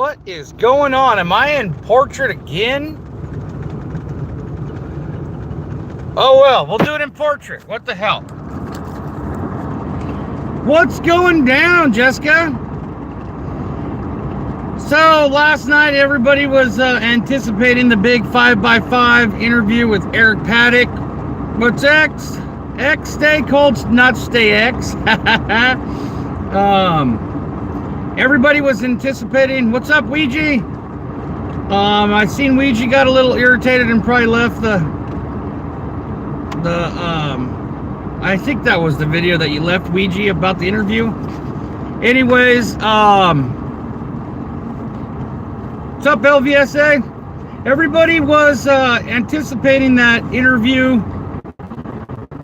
What is going on? Am I in portrait again? Oh well, we'll do it in portrait. What the hell? What's going down, Jessica? So last night everybody was anticipating the big 5x5 interview with Eric Paddock. What's X? X stay cold, not stay X. Everybody was anticipating. What's up, Ouija? I seen Ouija got a little irritated and probably left I think that was the video that you left, Ouija, about the interview. Anyways, what's up, LVSA? Everybody was anticipating that interview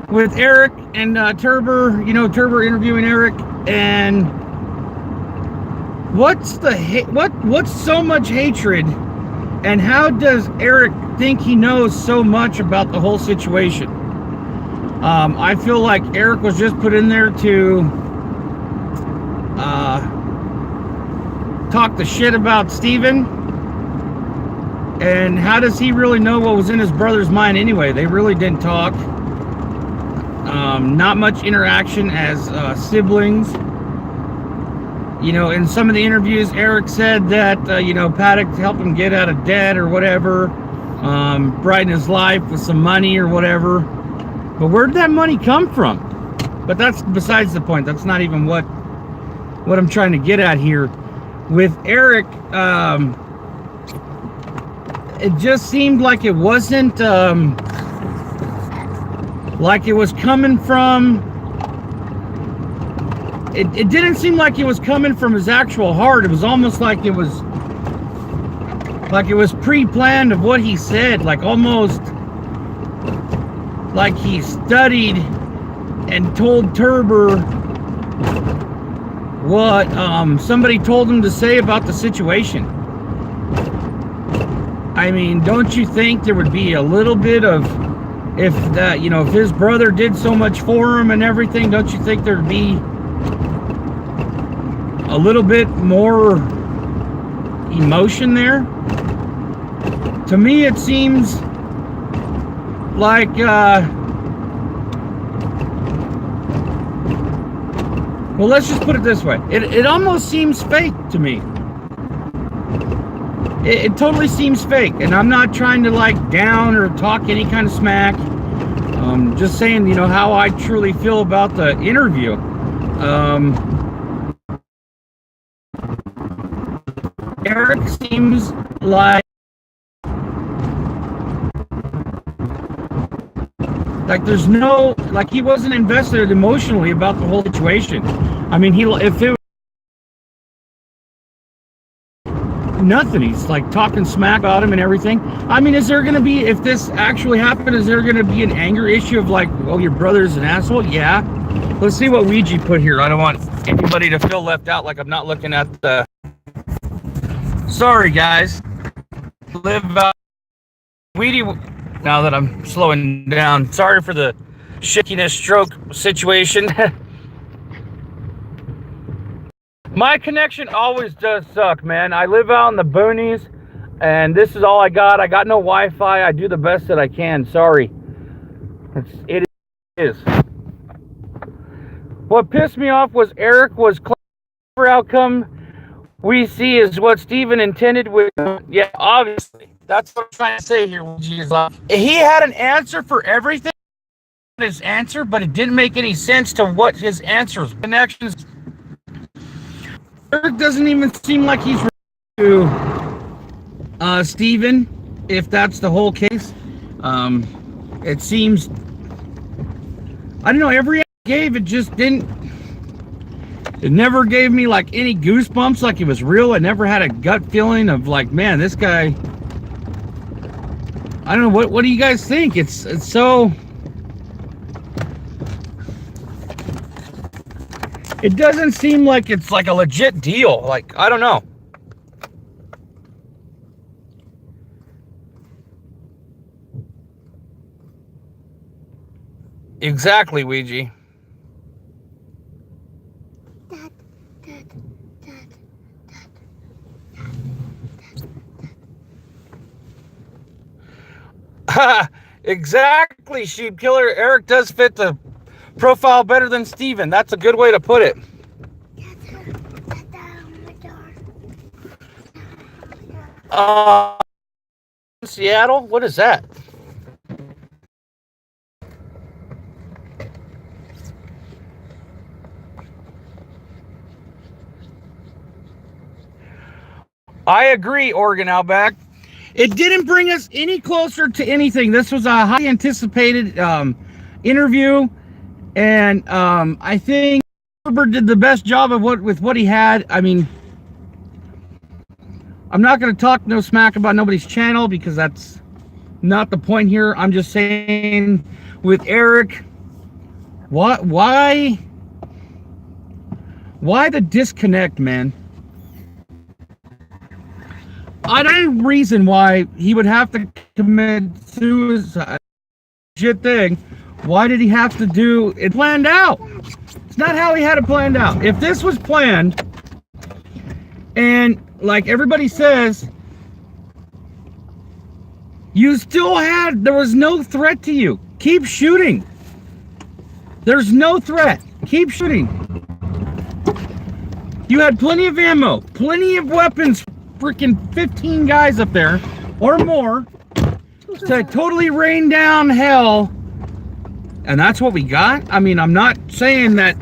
with Eric and Turber, Turber interviewing Eric, and what's so much hatred, and how does Eric think he knows so much about the whole situation? I feel like Eric was just put in there to talk the shit about Steven. And how does he really know what was in his brother's mind anyway? They really didn't talk. Not much interaction as siblings. In some of the interviews, Eric said that, Paddock helped him get out of debt or whatever, brighten his life with some money or whatever. But where'd that money come from? But that's besides the point. That's not even what I'm trying to get at here. With Eric, it just seemed like it wasn't, like it was coming from, it didn't seem like it was coming from his actual heart. It was almost like it was pre-planned of what he said, like almost like he studied and told Turber what somebody told him to say about the situation. I mean, don't you think there would be a little bit of, if his brother did so much for him and everything, don't you think there'd be a little bit more emotion there? To me, it seems like, well, let's just put it this way. It almost seems fake to me. It totally seems fake, and I'm not trying to down or talk any kind of smack. Just saying, how I truly feel about the interview. Eric seems like there's no, he wasn't invested emotionally about the whole situation. I mean, if it was nothing, he's talking smack about him and everything. I mean, is there going to be, if this actually happened, is there going to be an anger issue of oh, your brother's an asshole? Yeah. Let's see what Ouija put here. I don't want anybody to feel left out, like I'm not looking at the, sorry guys. Live out. Ouija, now that I'm slowing down, sorry for the shakiness stroke situation. My connection always does suck, man. I live out in the boonies, and this is all I got. I got no Wi-Fi. I do the best that I can. Sorry. It is. What pissed me off was Eric was clever outcome we see is what Steven intended with. Yeah, obviously. That's what I'm trying to say here. He had an answer for everything. His answer, but it didn't make any sense to what his answer was. Connections. Eric doesn't even seem like he's to Steven, if that's the whole case. It seems, I don't know, every I gave, it just didn't, it never gave me any goosebumps, like it was real. I never had a gut feeling of man, this guy, I don't know, what do you guys think? It's so, it doesn't seem like it's a legit deal. I don't know. Exactly, Ouija. Exactly, Sheep Killer. Eric does fit the profile better than Steven. That's a good way to put it. Uh, Seattle? What is that? I agree, Oregon Outback. It didn't bring us any closer to anything. This was a highly anticipated interview, and I think Herbert did the best job of with what he had. I mean, I'm not going to talk no smack about nobody's channel because that's not the point here. I'm just saying, with Eric, why the disconnect, man? I don't reason why he would have to commit suicide. Shit thing. Why did he have to do it planned out? It's not how he had it planned out. If this was planned, and like everybody says, you still had, there was no threat to you. Keep shooting. There's no threat. Keep shooting. You had plenty of ammo, plenty of weapons. Freaking 15 guys up there or more to totally rain down hell, and that's what we got. I mean, I'm not saying that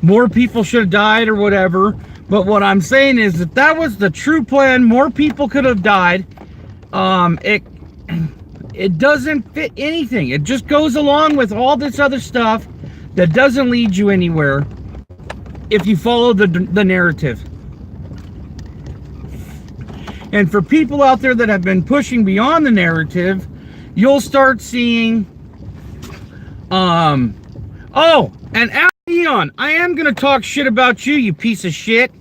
more people should have died or whatever, but what I'm saying is that that was the true plan. More people could have died. It doesn't fit anything. It just goes along with all this other stuff that doesn't lead you anywhere if you follow the narrative. And for people out there that have been pushing beyond the narrative, you'll start seeing, oh, and Leon, I am going to talk shit about you, you piece of shit.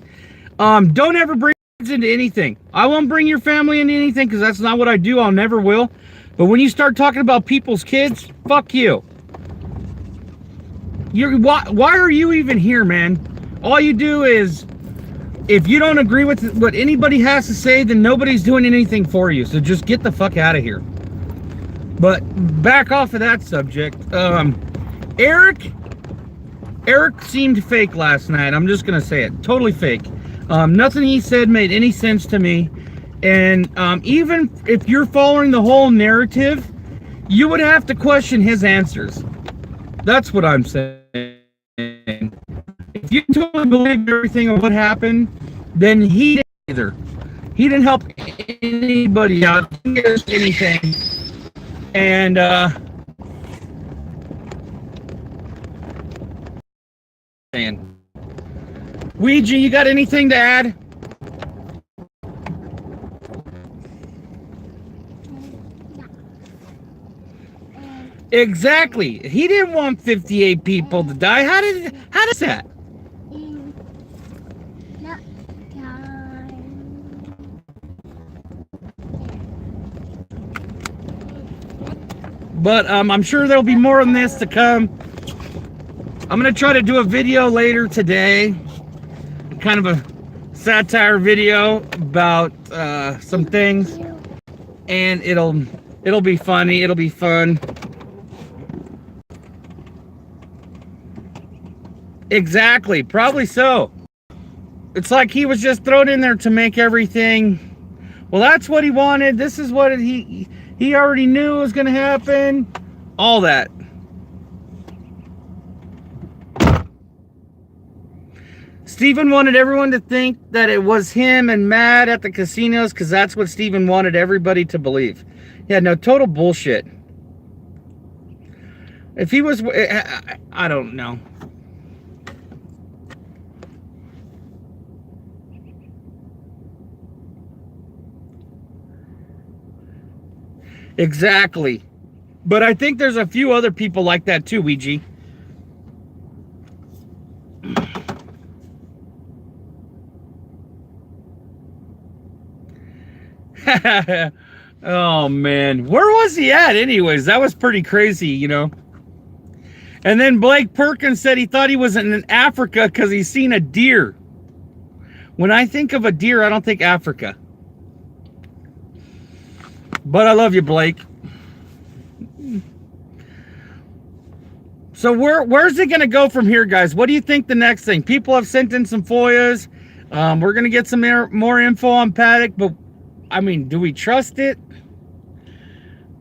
Don't ever bring kids into anything. I won't bring your family into anything because that's not what I do. I'll never will. But when you start talking about people's kids, fuck you. Why are you even here, man? All you do is, if you don't agree with what anybody has to say, then nobody's doing anything for you. So just get the fuck out of here. But back off of that subject. Eric seemed fake last night. I'm just going to say it. Totally fake. Nothing he said made any sense to me. And even if you're following the whole narrative, you would have to question his answers. That's what I'm saying. If you totally believe everything of what happened, then he didn't either. He didn't help anybody out. He didn't get us anything. And Ouija, you got anything to add? Exactly. He didn't want 58 people to die. How does that? But I'm sure there'll be more on this to come. I'm going to try to do a video later today. Kind of a satire video about some things. And it'll be funny. It'll be fun. Exactly. Probably so. It's like he was just thrown in there to make everything. Well, that's what he wanted. This is what he already knew was going to happen. All that. Steven wanted everyone to think that it was him and Matt at the casinos because that's what Steven wanted everybody to believe. Yeah, no, total bullshit. If he was, I don't know. Exactly. But I think there's a few other people like that too, Ouija. Oh, man. Where was he at anyways? That was pretty crazy, you know. And then Blake Perkins said he thought he was in Africa because he's seen a deer. When I think of a deer, I don't think Africa. But I love you, Blake. So where's it going to go from here, guys? What do you think the next thing? People have sent in some FOIAs. We're going to get some more info on Paddock, but I mean, do we trust it?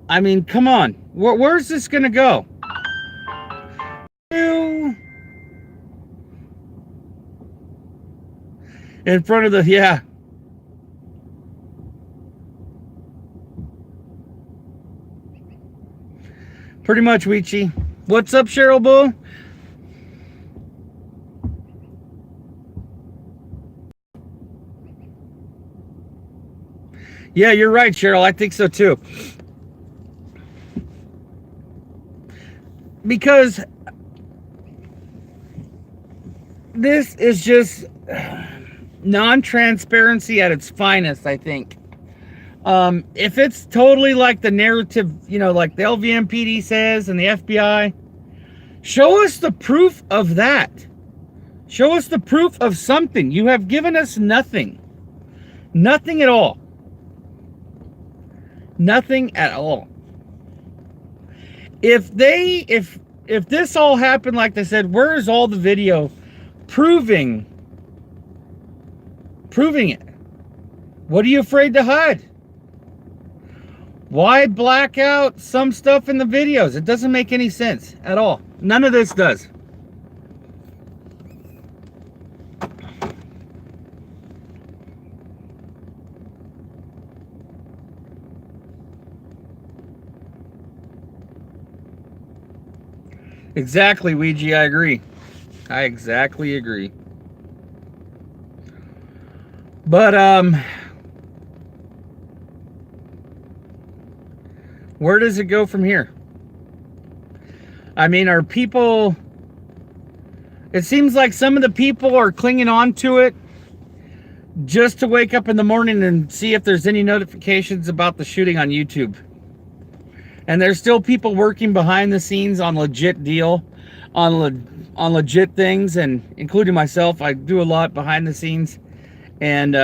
I mean, come on. Where's this going to go? In front of the, yeah. Pretty much, Weechi. What's up, Cheryl Bull? Yeah, you're right, Cheryl. I think so too. Because this is just non-transparency at its finest, I think. If it's totally like the narrative, you know, like the LVMPD says and the FBI, show us the proof of that. Show us the proof of something. You have given us nothing. Nothing at all. Nothing at all. If this all happened like they said, where is all the video proving it? What are you afraid to hide? Why black out some stuff in the videos? It doesn't make any sense at all. None of this does. Exactly, Ouija, I agree. I exactly agree. But, where does it go from here? I mean, are people... It seems like some of the people are clinging on to it just to wake up in the morning and see if there's any notifications about the shooting on YouTube. And there's still people working behind the scenes on legit deal, on legit things, and including myself. I do a lot behind the scenes. And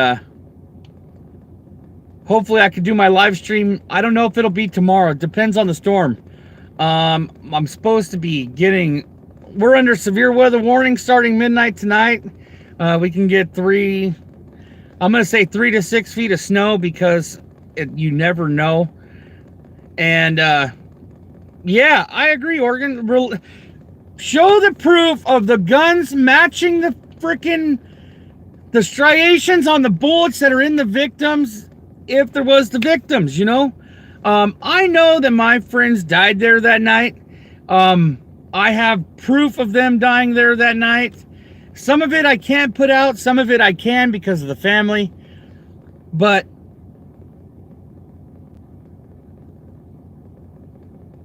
hopefully I can do my live stream. I don't know if it'll be tomorrow. It depends on the storm. I'm supposed to be getting... We're under severe weather warning starting midnight tonight. We can get I'm going to say 3 to 6 feet of snow because you never know. And, yeah, I agree, Oregon. Show the proof of the guns matching the striations on the bullets that are in the victims, if there was the victims, you know? I know that my friends died there that night. I have proof of them dying there that night. Some of it I can't put out, some of it I can because of the family. But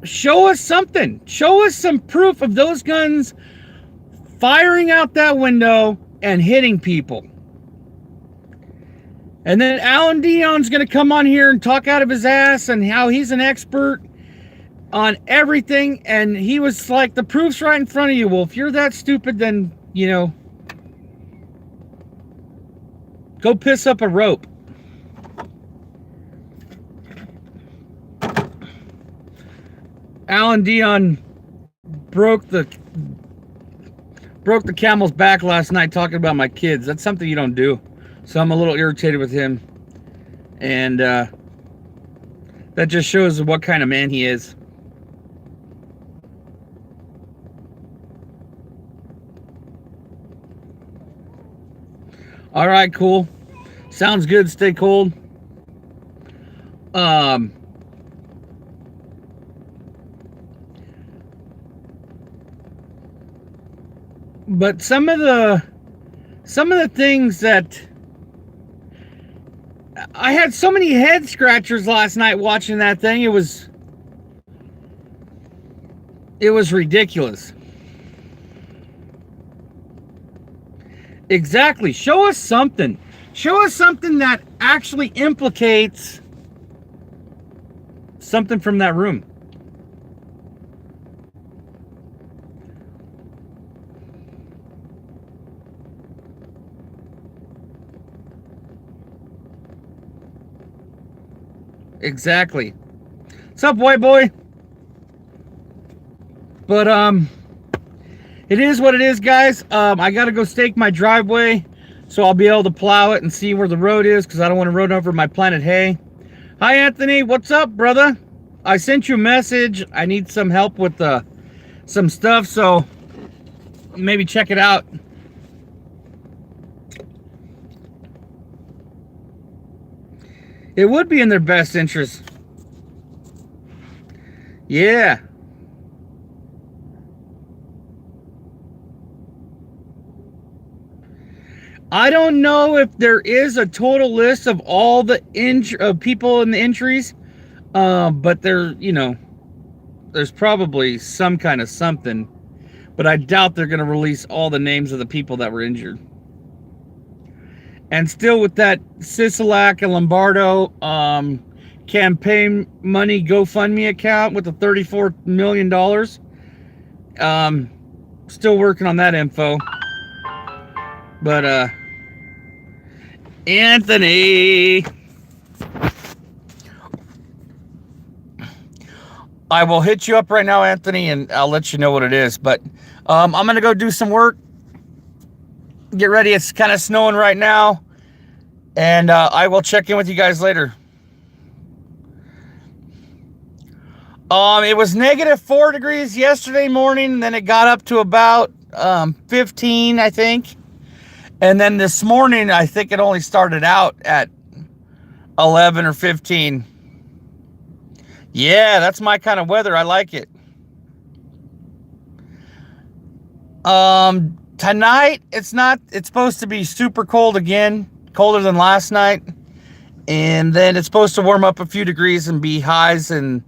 show us something. Show us some proof of those guns firing out that window and hitting people. And then Alan Dion's going to come on here and talk out of his ass and how he's an expert on everything. And he was like, the proof's right in front of you. Well, if you're that stupid, then, you know, go piss up a rope. Alan Dion broke the camel's back last night talking about my kids. That's something you don't do. So I'm a little irritated with him. And that just shows what kind of man he is. All right, cool. Sounds good. Stay cold. But some of the things that I had so many head scratchers last night watching that thing. It was ridiculous. Exactly. Show us something. Show us something that actually implicates something from that room. Exactly. What's up, white boy? But it is what it is, guys. I gotta go stake my driveway, so I'll be able to plow it and see where the road is, because I don't want to road over my planted hay. Hi, Anthony. What's up, brother? I sent you a message. I need some help with some stuff, so maybe check it out. It would be in their best interest. Yeah. I don't know if there is a total list of all the people in the injuries, but there, there's probably some kind of something. But I doubt they're going to release all the names of the people that were injured. And still with that Sisolak and Lombardo campaign money GoFundMe account with the $34 million. Still working on that info. But Anthony, I will hit you up right now, Anthony, and I'll let you know what it is. But I'm going to go do some work. Get ready. It's kind of snowing right now. And I will check in with you guys later. It was -4 degrees yesterday morning. And then it got up to about 15, I think. And then this morning, I think it only started out at 11 or 15. Yeah, that's my kind of weather. I like it. Tonight, it's supposed to be super cold again, colder than last night. And then it's supposed to warm up a few degrees and be highs in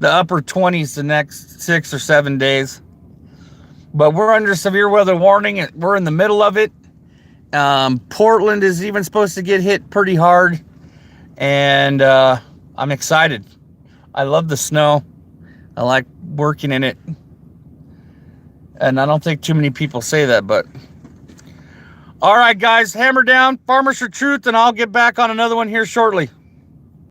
the upper 20s the next 6 or 7 days. But we're under severe weather warning. We're in the middle of it. Portland is even supposed to get hit pretty hard. And I'm excited. I love the snow. I like working in it. And I don't think too many people say that, but... All right, guys, hammer down, Farmers for Truth, and I'll get back on another one here shortly.